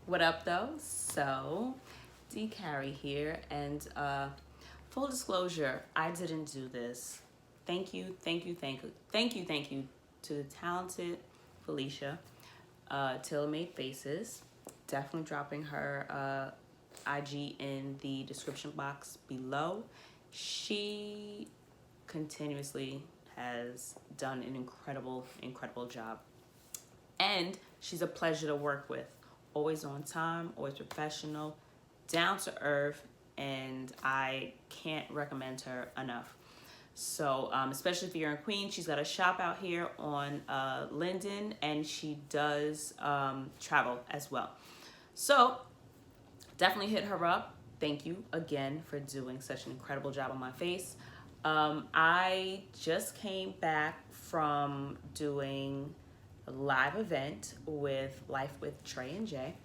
What up, though? So, D Carrie here, and full disclosure, I didn't do this. Thank you to the talented Felicia, Tailor Made Faces. Definitely dropping her IG in the description box below. She continuously has done an incredible job. And she's a pleasure to work with. Always on time, always professional, down to earth, and I can't recommend her enough. So, especially if you're in Queens, she's got a shop out here on Linden, and she does travel as well. So, definitely hit her up. Thank you again for doing such an incredible job on my face. I just came back from doing a live event with Life with Trey and Jay.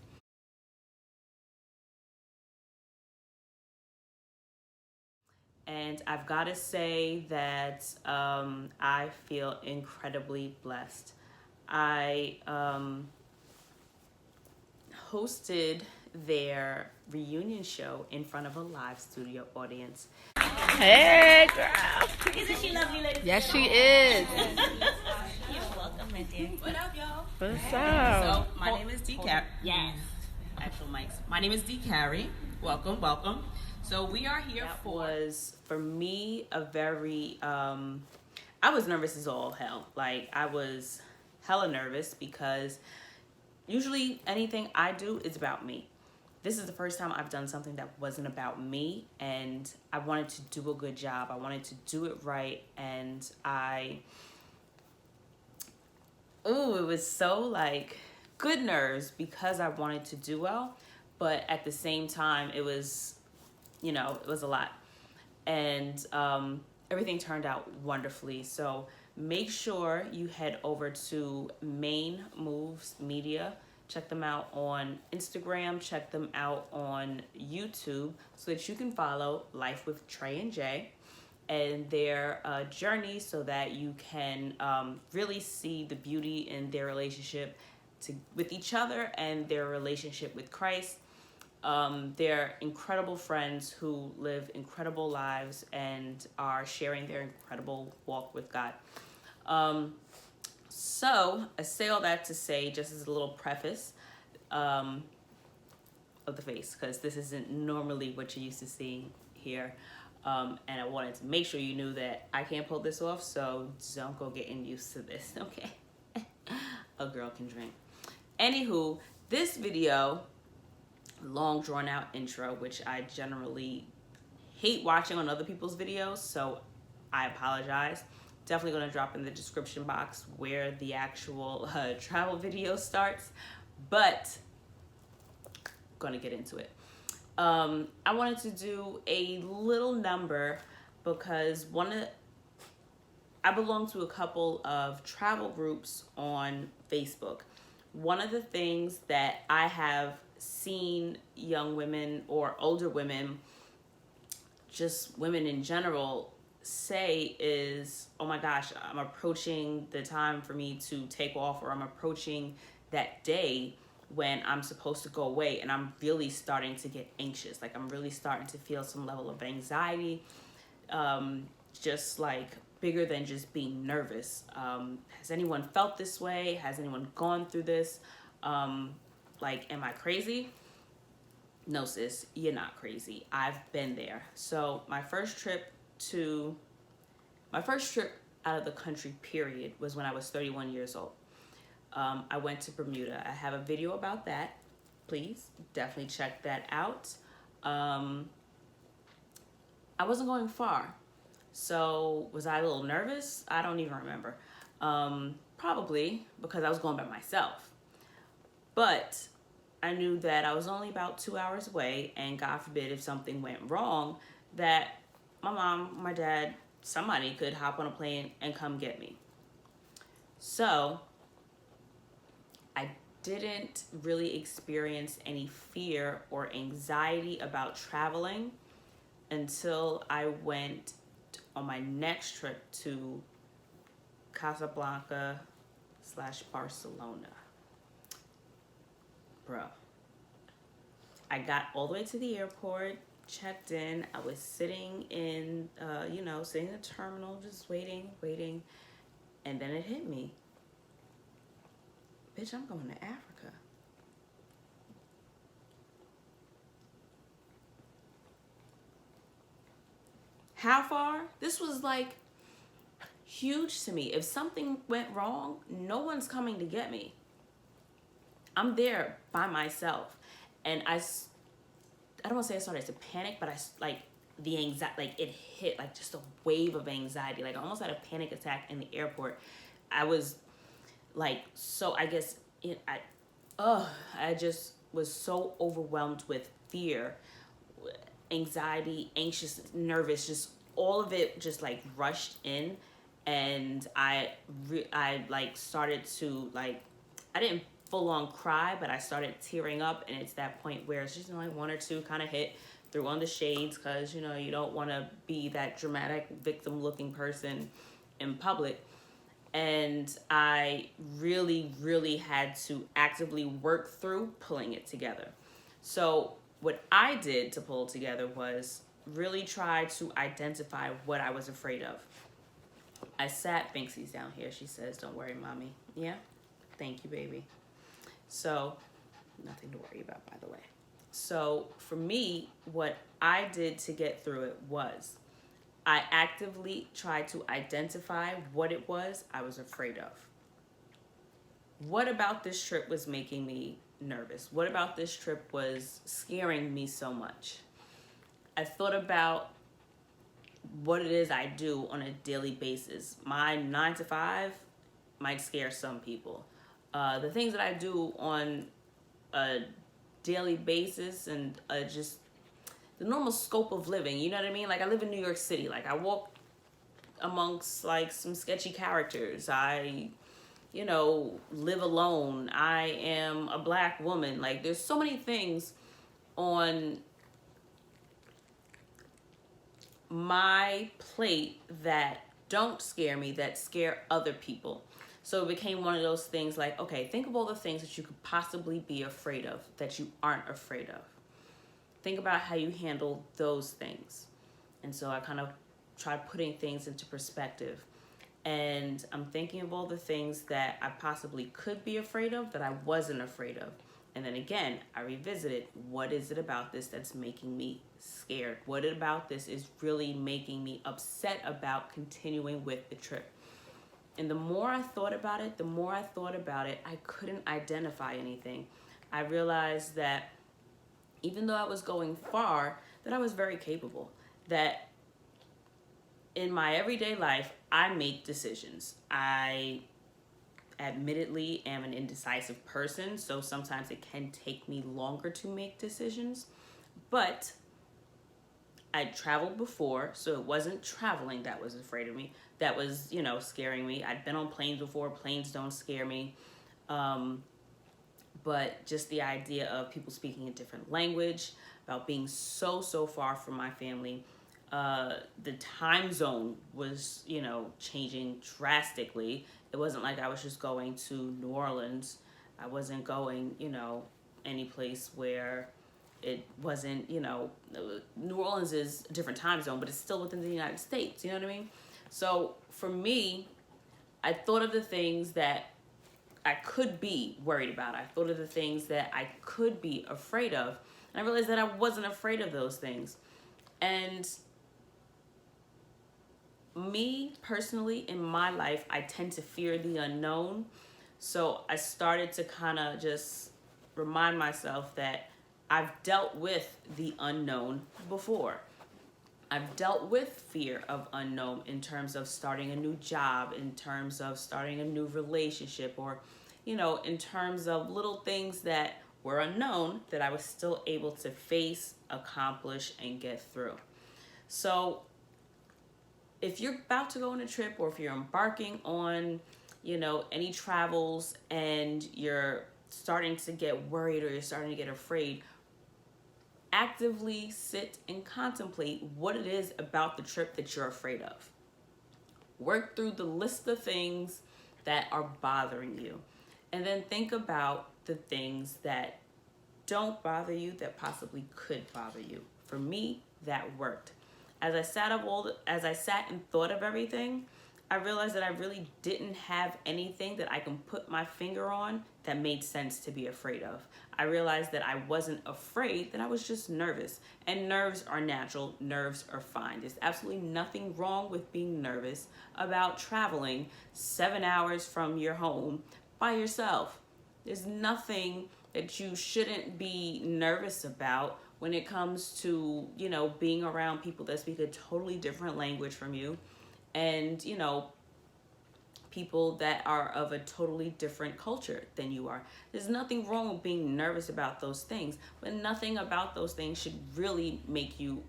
And I've got to say that I feel incredibly blessed. I hosted their reunion show in front of a live studio audience. Hey, girl. Isn't she lovely, lady? Yes, she is. You're welcome, my dear. What up, y'all? What's up? So, my name is D. Carrie. Yes. Actual mics. My name is D. Carrie. Welcome. So we are here for me a very I was nervous as all hell. Like I was hella nervous because usually anything I do is about me. This is the first time I've done something that wasn't about me, and I wanted to do a good job. I wanted to do it right, and it was so like good nerves because I wanted to do well, but at the same time it was it was a lot. And everything turned out wonderfully. So make sure you head over to Main Moves Media. Check them out on Instagram. Check them out on YouTube so that you can follow Life with Trey and Jay and their journey so that you can really see the beauty in their relationship with each other and their relationship with Christ. They're incredible friends who live incredible lives and are sharing their incredible walk with God. So I say all that to say, just as a little preface of the face, because this isn't normally what you're used to seeing here. And I wanted to make sure you knew that I can't pull this off, so don't go getting used to this, okay? A girl can drink. Anywho, this video, long drawn out intro, which I generally hate watching on other people's videos, so I apologize. Definitely going to drop in the description box where the actual travel video starts, but going to get into it. I wanted to do a little number because I belong to a couple of travel groups on Facebook. One of the things that I have seen young women or older women, just women in general, say is, oh my gosh, I'm approaching the time for me to take off, or I'm approaching that day when I'm supposed to go away, and I'm really starting to get anxious. Like I'm really starting to feel some level of anxiety, just like bigger than just being nervous. Has anyone felt this way? Has anyone gone through this? Like, am I crazy? No, sis, you're not crazy. I've been there. So my first trip out of the country, period, was when I was 31 years old. I went to Bermuda. I have a video about that. Please definitely check that out. I wasn't going far. So was I a little nervous? I don't even remember. Probably because I was going by myself. But I knew that I was only about 2 hours away, and God forbid if something went wrong, that my mom, my dad, somebody could hop on a plane and come get me. So I didn't really experience any fear or anxiety about traveling until I went on my next trip to Casablanca / Barcelona. Bro, I got all the way to the airport, checked in. I was sitting in, sitting in the terminal, just waiting. And then it hit me. Bitch, I'm going to Africa. How far? This was like huge to me. If something went wrong, no one's coming to get me. I'm there by myself. And I don't want to say I started to panic, but the anxiety, like it hit like just a wave of anxiety. Like I almost had a panic attack in the airport. I was like, so I guess I just was so overwhelmed with fear, anxiety, anxious, nervous, just all of it just like rushed in. And I like started to like, I didn't full on cry, but I started tearing up. And it's that point where it's just like one or two kind of hit through on the shades, because you don't want to be that dramatic victim looking person in public. And I really, really had to actively work through pulling it together. So what I did to pull it together was really try to identify what I was afraid of. I sat Banksy's down here. She says, "Don't worry, mommy." Yeah? Thank you, baby. So, nothing to worry about, by the way. So, for me, what I did to get through it was I actively tried to identify what it was I was afraid of. What about this trip was making me nervous? What about this trip was scaring me so much? I thought about what it is I do on a daily basis. My 9 to 5 might scare some people. The things that I do on a daily basis and just the normal scope of living, you know what I mean? Like I live in New York City. Like I walk amongst like some sketchy characters. I, live alone. I am a Black woman. Like there's so many things on my plate that don't scare me, that scare other people. So it became one of those things like, okay, think of all the things that you could possibly be afraid of that you aren't afraid of. Think about how you handle those things. And so I kind of tried putting things into perspective. And I'm thinking of all the things that I possibly could be afraid of that I wasn't afraid of. And then again, I revisited, what is it about this that's making me scared? What about this is really making me upset about continuing with the trip? And the more I thought about it, I couldn't identify anything. I realized that even though I was going far, that I was very capable. That in my everyday life, I make decisions. I admittedly am an indecisive person, so sometimes it can take me longer to make decisions. But I'd traveled before, so it wasn't traveling that was afraid of me. That was, scaring me. I'd been on planes before. Planes don't scare me. But just the idea of people speaking a different language, about being so far from my family. The time zone was, changing drastically. It wasn't like I was just going to New Orleans. I wasn't going, any place where it wasn't, New Orleans is a different time zone, but it's still within the United States. You know what I mean? So for me, I thought of the things that I could be worried about. I thought of the things that I could be afraid of. And I realized that I wasn't afraid of those things. And me personally, in my life, I tend to fear the unknown. So I started to kind of just remind myself that I've dealt with the unknown before. I've dealt with fear of unknown in terms of starting a new job, in terms of starting a new relationship, or, in terms of little things that were unknown that I was still able to face, accomplish, and get through. So if you're about to go on a trip, or if you're embarking on, any travels and you're starting to get worried or you're starting to get afraid, actively sit and contemplate what it is about the trip that you're afraid of. Work through the list of things that are bothering you. And then think about the things that don't bother you that possibly could bother you. For me, that worked. As I sat and thought of everything, I realized that I really didn't have anything that I can put my finger on that made sense to be afraid of. I realized that I wasn't afraid, that I was just nervous. And nerves are natural, nerves are fine. There's absolutely nothing wrong with being nervous about traveling 7 hours from your home by yourself. There's nothing that you shouldn't be nervous about when it comes to, being around people that speak a totally different language from you, and, people that are of a totally different culture than you are. There's nothing wrong with being nervous about those things, but nothing about those things should really make you,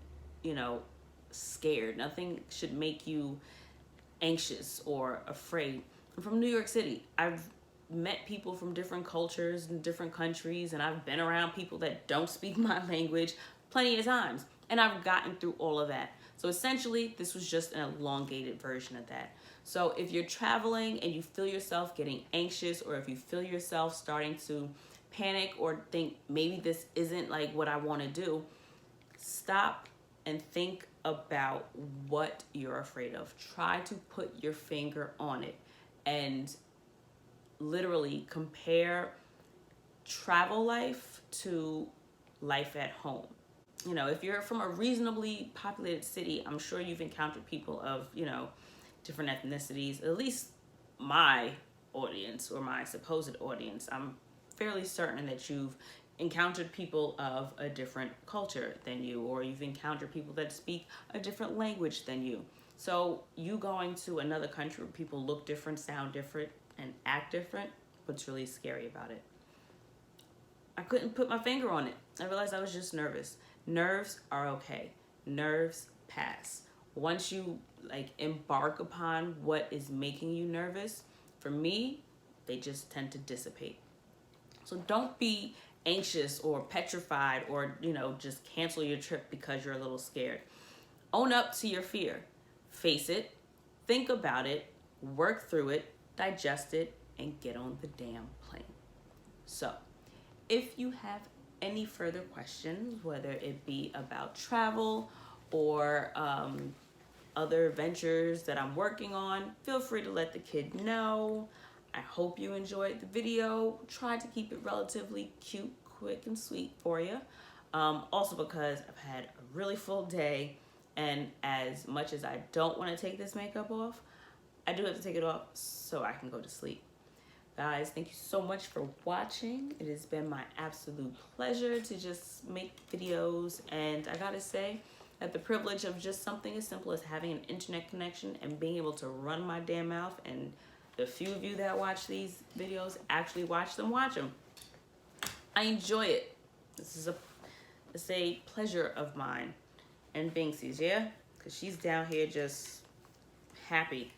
scared. Nothing should make you anxious or afraid. I'm from New York City. I've met people from different cultures and different countries, and I've been around people that don't speak my language plenty of times, and I've gotten through all of that. So essentially, this was just an elongated version of that. So if you're traveling and you feel yourself getting anxious, or if you feel yourself starting to panic or think maybe this isn't like what I want to do, stop and think about what you're afraid of. Try to put your finger on it and literally compare travel life to life at home. If you're from a reasonably populated city, I'm sure you've encountered people of, different ethnicities, at least my audience or my supposed audience. I'm fairly certain that you've encountered people of a different culture than you, or you've encountered people that speak a different language than you. So you going to another country where people look different, sound different, and act different, what's really scary about it? I couldn't put my finger on it. I realized I was just nervous. Nerves are okay. Nerves pass. Once you embark upon what is making you nervous, for me, they just tend to dissipate. So don't be anxious or petrified or, just cancel your trip because you're a little scared. Own up to your fear. Face it, think about it, work through it, digest it, and get on the damn plane. So, if you have any further questions, whether it be about travel or other ventures that I'm working on, feel free to let the kid know. I hope you enjoyed the video. Try to keep it relatively cute, quick, and sweet for you. Also because I've had a really full day, and as much as I don't want to take this makeup off, I do have to take it off so I can go to sleep. Guys, thank you so much for watching. It has been my absolute pleasure to just make videos, and I gotta say that the privilege of just something as simple as having an internet connection and being able to run my damn mouth, and the few of you that watch these videos actually watch them. I enjoy it. It's a pleasure of mine. And Binksy's, yeah? Because she's down here just happy.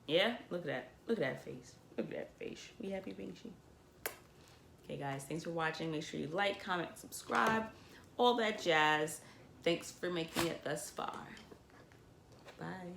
Yeah? Look at that. Look at that face. Look at that face. You happy, Binksy? Okay, guys. Thanks for watching. Make sure you like, comment, subscribe. All that jazz. Thanks for making it thus far. Bye.